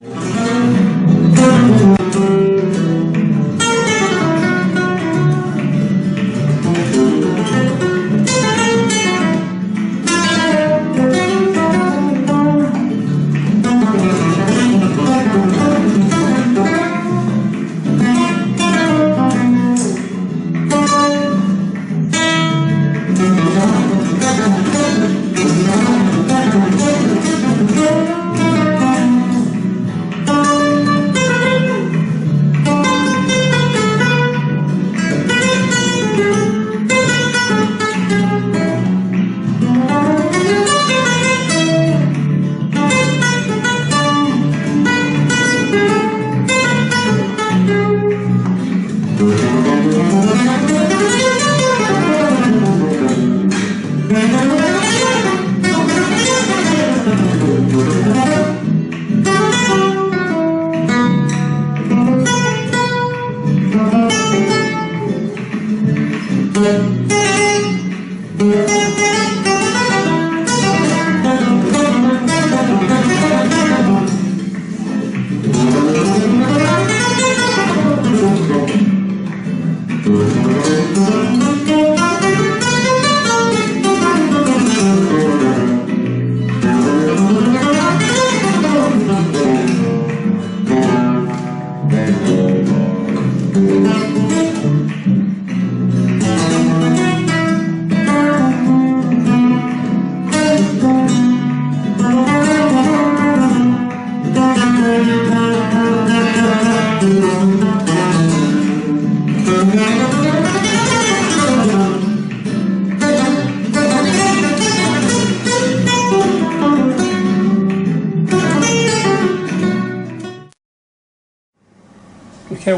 Here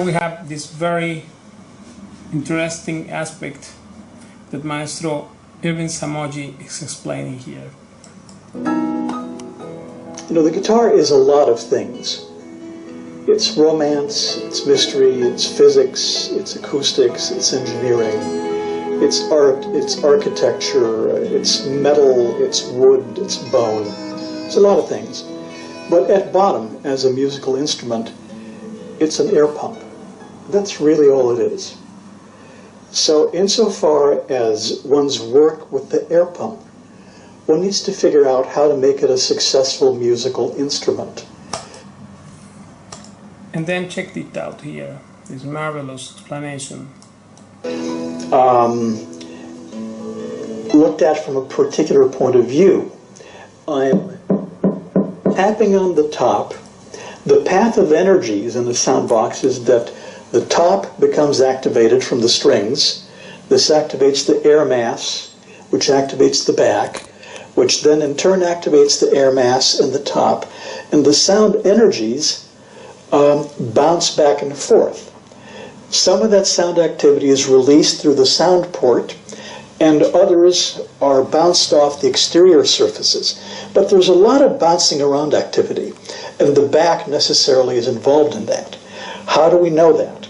we have this very interesting aspect that Maestro Ruben Samogy is explaining here. You know, the guitar is a lot of things. It's romance, it's mystery, it's physics, it's acoustics, it's engineering, it's art, it's architecture, it's metal, it's wood, it's bone. It's a lot of things. But at bottom, as a musical instrument, it's an air pump. That's really all it is. So insofar as one's work with the air pump, one needs to figure out how to make it a successful musical instrument. And then check it out here, this marvelous explanation. Looked at from a particular point of view, I'm tapping on the top. The path of energies in the sound box is that the top becomes activated from the strings. This activates the air mass, which activates the back, which then in turn activates the air mass in the top, and the sound energies bounce back and forth. Some of that sound activity is released through the sound port, and others are bounced off the exterior surfaces. But there's a lot of bouncing around activity, and the back necessarily is involved in that. How do we know that?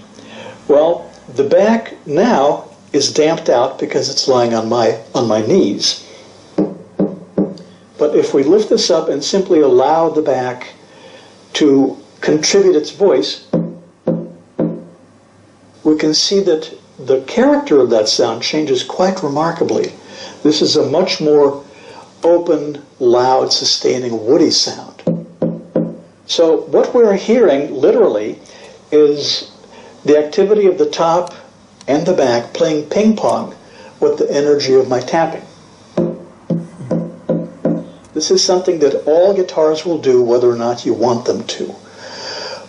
Well, the back now is damped out because it's lying on my knees. But if we lift this up and simply allow the back to contribute its voice, we can see that the character of that sound changes quite remarkably. This is a much more open, loud, sustaining, woody sound. So what we're hearing, literally, is the activity of the top and the back playing ping-pong with the energy of my tapping. This is something that all guitars will do whether or not you want them to,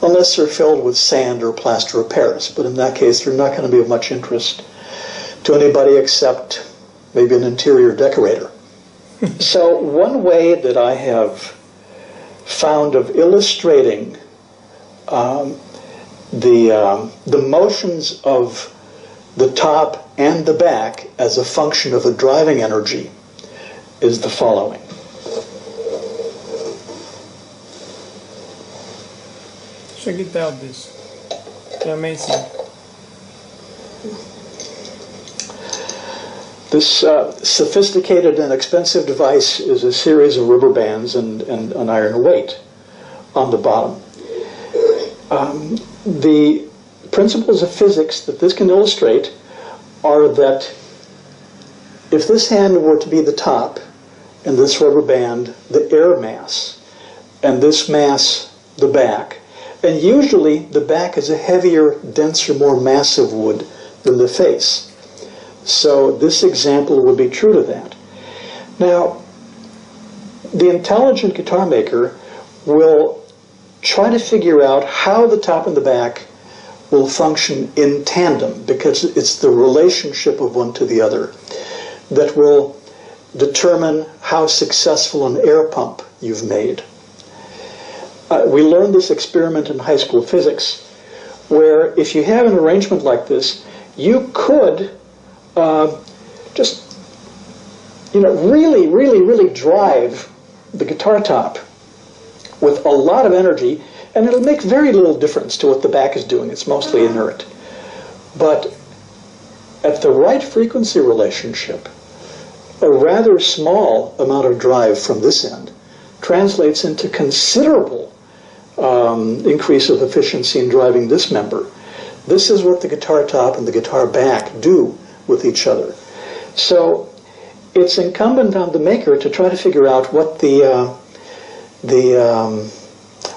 unless they're filled with sand or plaster of Paris. But in that case, they're not going to be of much interest to anybody except maybe an interior decorator. So one way that I have found of illustrating the motions of the top and the back as a function of the driving energy is the following. Check it out, this. They're amazing. This sophisticated and expensive device is a series of rubber bands and an iron weight on the bottom. The principles of physics that this can illustrate are that if this hand were to be the top and this rubber band the air mass and this mass the back, and usually the back is a heavier, denser, more massive wood than the face. So this example would be true to that. Now, the intelligent guitar maker will try to figure out how the top and the back will function in tandem, because it's the relationship of one to the other that will determine how successful an air pump you've made. We learned this experiment in high school physics, where if you have an arrangement like this, you could just, really drive the guitar top with a lot of energy, and it'll make very little difference to what the back is doing. It's mostly inert. But at the right frequency relationship, a rather small amount of drive from this end translates into considerable increase of efficiency in driving this member. This is what the guitar top and the guitar back do with each other. So it's incumbent on the maker to try to figure out what the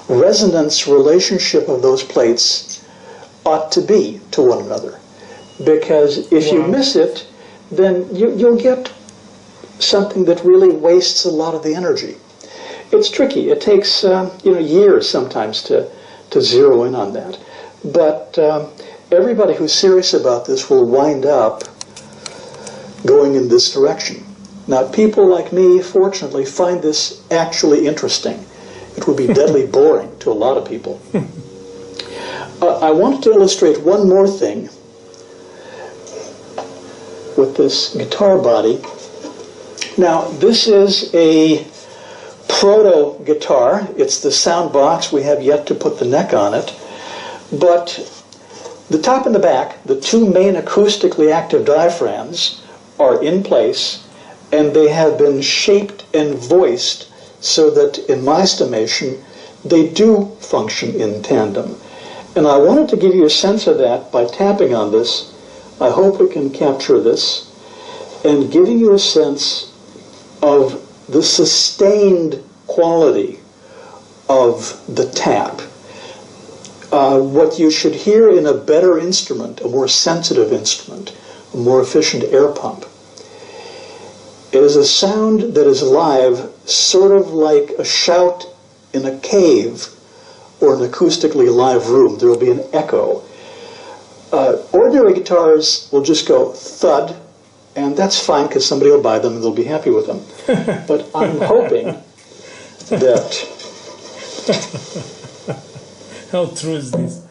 resonance relationship of those plates ought to be to one another. Because if you miss it, then you'll get something that really wastes a lot of the energy. It's tricky. It takes years sometimes to zero in on that. But everybody who's serious about this will wind up going in this direction. Now, people like me, fortunately, find this actually interesting. It would be deadly boring to a lot of people. I wanted to illustrate one more thing with this guitar body. Now, this is a proto-guitar. It's the sound box. We have yet to put the neck on it. But the top and the back, the two main acoustically active diaphragms, are in place, and they have been shaped and voiced so that, in my estimation, they do function in tandem. And I wanted to give you a sense of that by tapping on this. I hope we can capture this, and giving you a sense of the sustained quality of the tap. What you should hear in a better instrument, a more sensitive instrument, a more efficient air pump, is a sound that is live, sort of like a shout in a cave or an acoustically live room. There will be an echo. Ordinary guitars will just go thud, and that's fine because somebody will buy them and they'll be happy with them. But I'm hoping that... How true is this?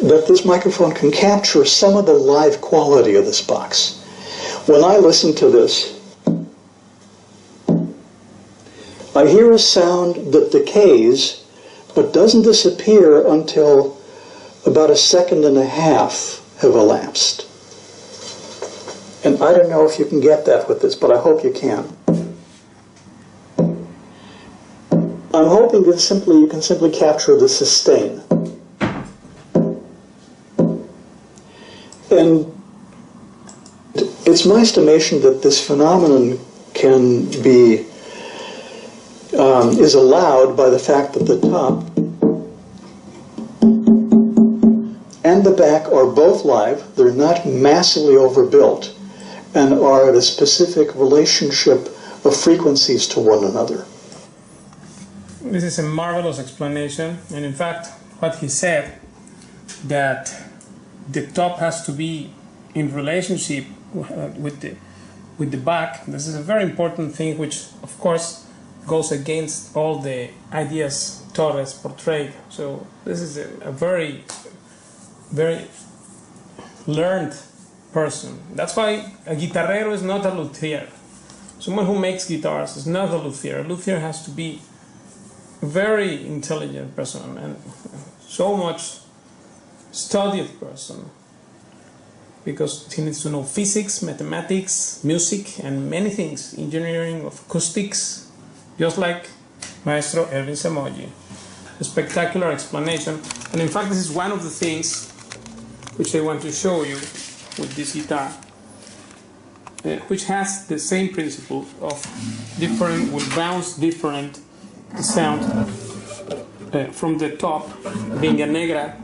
that this microphone can capture some of the live quality of this box. When I listen to this, I hear a sound that decays, but doesn't disappear until about 1.5 seconds have elapsed. And I don't know if you can get that with this, but I hope you can. I'm hoping that you can simply capture the sustain. And it's my estimation that this phenomenon can be is allowed by the fact that the top and the back are both live. They're not massively overbuilt and are at a specific relationship of frequencies to one another. This is a marvelous explanation, and in fact what he said, that the top has to be in relationship with the back. This is a very important thing, which of course goes against all the ideas Torres portrayed. So this is a very, very learned person. That's why a guitarrero is not a luthier. Someone who makes guitars is not a luthier. A luthier has to be very intelligent person and so much studied person, because he needs to know physics, mathematics, music, and many things, engineering, of acoustics, just like Maestro Erwin Samogy. A spectacular explanation, and in fact this is one of the things which I want to show you with this guitar, which has the same principle of different, will bounce different sound from the top, being a negra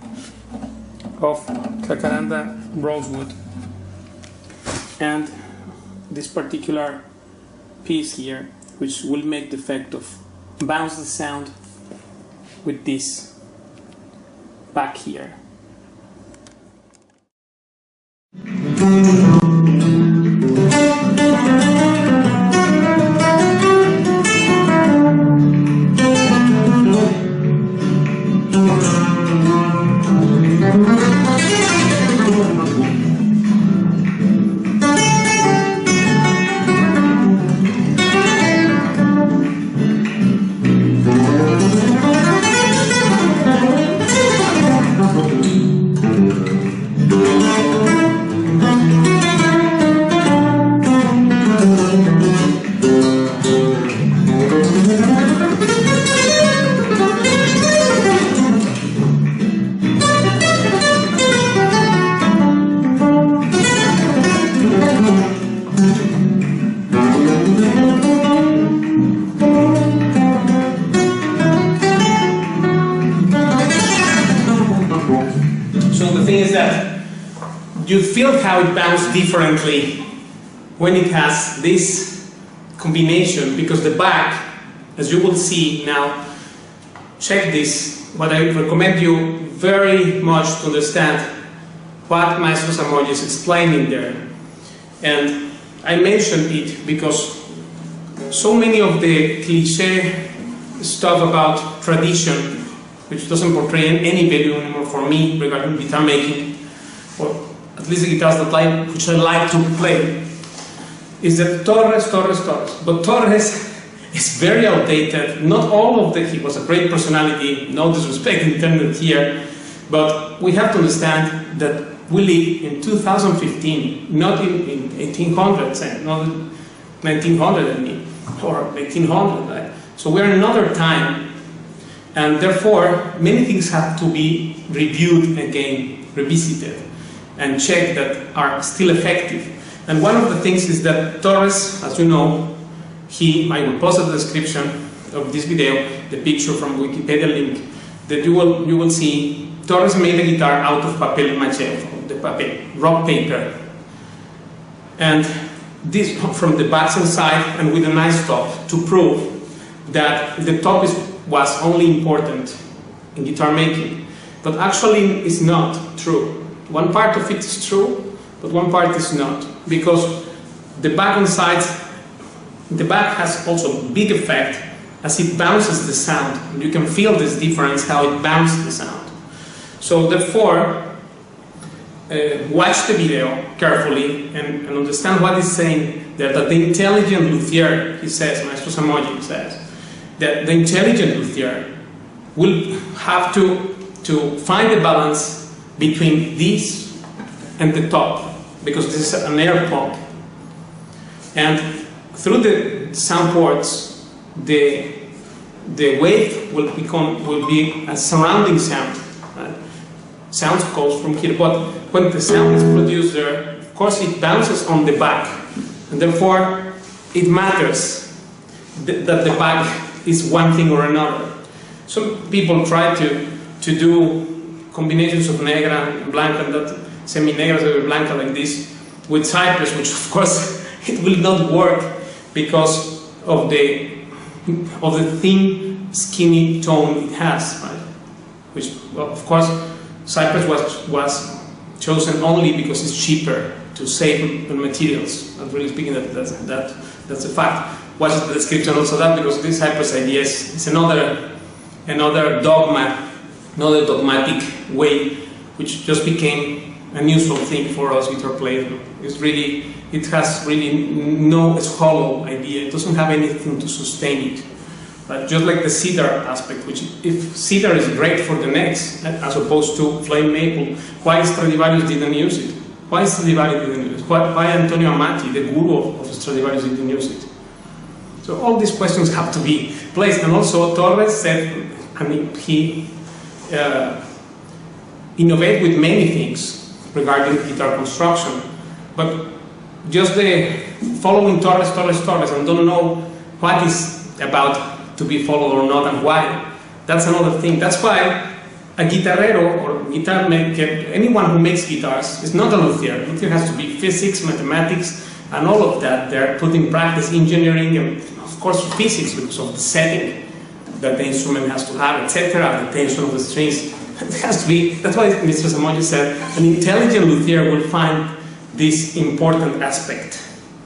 of Jacaranda rosewood, and this particular piece here, which will make the effect of bounce the sound with this back here. You feel how it bounces differently when it has this combination, because the back, as you will see now, check this, what I recommend you very much to understand what Maestro Samogy is explaining there. And I mentioned it because so many of the cliché stuff about tradition, which doesn't portray any value anymore for me regarding guitar making, or at least the guitars that which I like to play, is that Torres. But Torres is very outdated. Not all of he was a great personality, no disrespect intended here, but we have to understand that we live in 2015, not in 1800s, not 1900 I mean, or 1800. Right? So we're in another time, and therefore many things have to be reviewed again, revisited, and checked that are still effective. And one of the things is that Torres, as you know, I will post the description of this video, the picture from Wikipedia link, that you will see Torres made a guitar out of papier-mâché, the rock paper. And this from the backs and side, and with a nice top, to prove that the top was only important in guitar making. But actually it's not true. One part of it is true, but one part is not, because the back and sides, the back has also a big effect as it bounces the sound. You can feel this difference, how it bounces the sound. So therefore, watch the video carefully and understand what he's saying there, that the intelligent luthier, he says, Maestro Samogy says, that the intelligent luthier will have to find the balance between this and the top, because this is an air pomp, and through the sound ports the wave will be a surrounding sound. Sound goes from here, but when the sound is produced there, of course it bounces on the back, and therefore it matters that the back is one thing or another. Some people try to do combinations of negra and blanca, and that semi-negras and blanca like this with cypress, which of course it will not work because of the thin, skinny tone it has, right? Which, well, of course, cypress was chosen only because it's cheaper to save on materials. Not really speaking, that's a fact. Watch the description also that, because this cypress idea is another dogma. Another dogmatic way, which just became a useful thing for us guitar players. It has really no, it's hollow idea. It doesn't have anything to sustain it. But just like the cedar aspect, which if cedar is great for the necks as opposed to flame maple, why Stradivarius didn't use it? Why Stradivarius didn't use it? Why Antonio Amati, the guru of Stradivarius, didn't use it? So all these questions have to be placed. And also Torres said, I mean, he innovated with many things regarding guitar construction, but just the following Torres, and don't know what is about to be followed or not and why. That's another thing. That's why a guitarrero or guitar maker, anyone who makes guitars, is not a luthier. Luthier has to be physics, mathematics, and all of that. They're put in practice engineering and of course physics because of the setting that the instrument has to have, etc., the tension of the strings. It has to be, that's why Mr. Samogy said, an intelligent luthier will find this important aspect.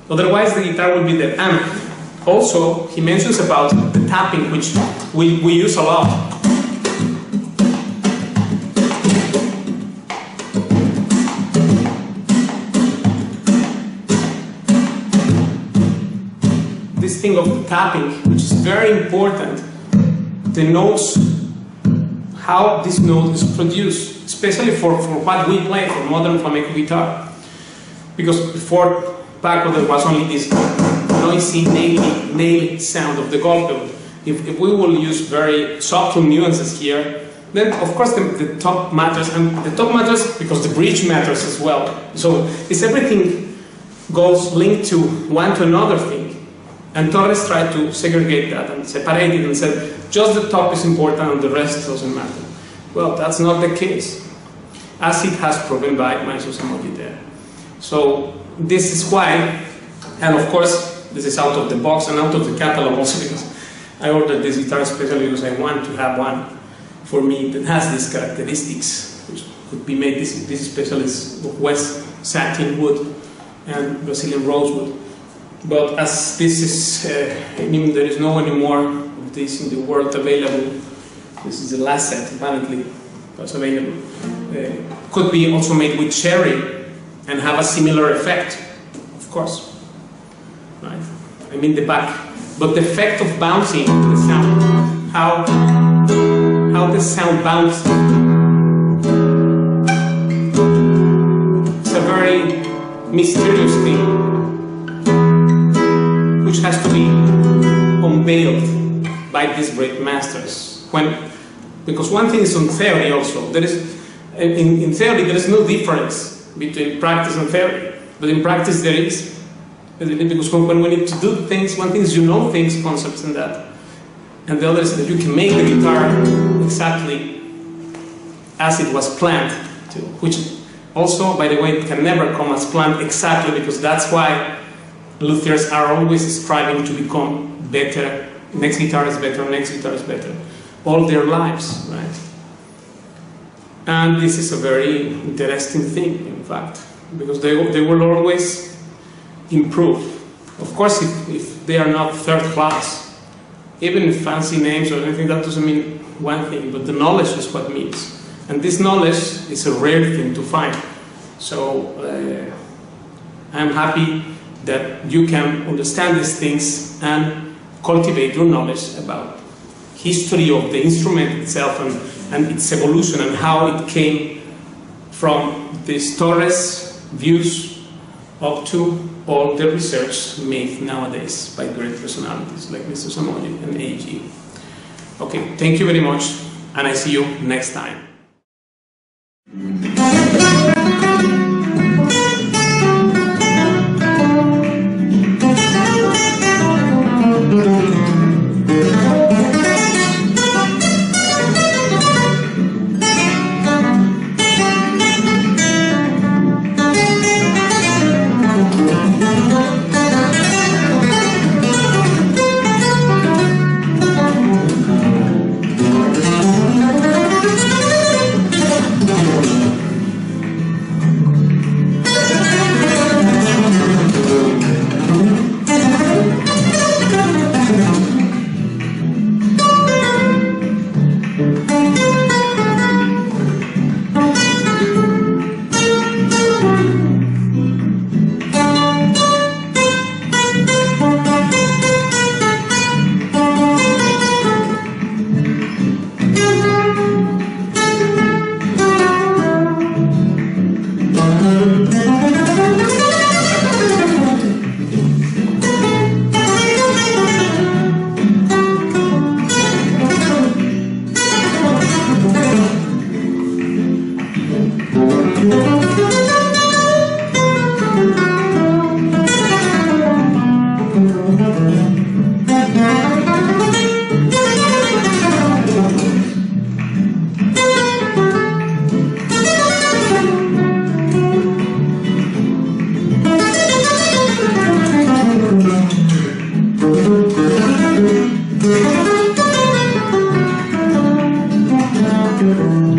Otherwise the guitar will be dead. And also, he mentions about the tapping, which we use a lot. This thing of the tapping, which is very important, denotes how this note is produced, especially for what we play, for modern flamenco guitar. Because before Paco there was only this noisy, naily sound of the golpe. If we will use very subtle nuances here, then of course the top matters, and the top matters because the bridge matters as well. So it's everything goes linked to one to another thing. And Torres tried to segregate that and separate it and said, just the top is important and the rest doesn't matter. Well, that's not the case, as it has proven by Mr. Samogy there. So this is why, and of course, this is out of the box and out of the catalog also, because I ordered this guitar especially because I want to have one for me that has these characteristics, which could be made, this especially is West satin wood and Brazilian rosewood. But as this is, I mean, there is no anymore of this in the world available. This is the last set, apparently, that's available. Could be also made with cherry and have a similar effect, of course. Right? I mean the back. But the effect of bouncing the sound, how the sound bounces, it's a very mysterious thing, which has to be unveiled by these great masters. Because one thing is on theory also. There is, in theory there is no difference between practice and theory, but in practice there is. Because when we need to do things, one thing is you know things, concepts and that, and the other is that you can make the guitar exactly as it was planned to, which also, by the way, it can never come as planned exactly, because that's why luthiers are always striving to become better. Next guitar is better, next guitar is better, all their lives, right? And this is a very interesting thing, in fact, because they will always improve. Of course, if they are not third class, even if fancy names or anything, that doesn't mean one thing, but the knowledge is what means. And this knowledge is a rare thing to find. So I'm happy that you can understand these things and cultivate your knowledge about history of the instrument itself and its evolution and how it came from these Torres views up to all the research made nowadays by great personalities like Mr. Samogy and AG. Okay, thank you very much, and I see you next time. Thank you.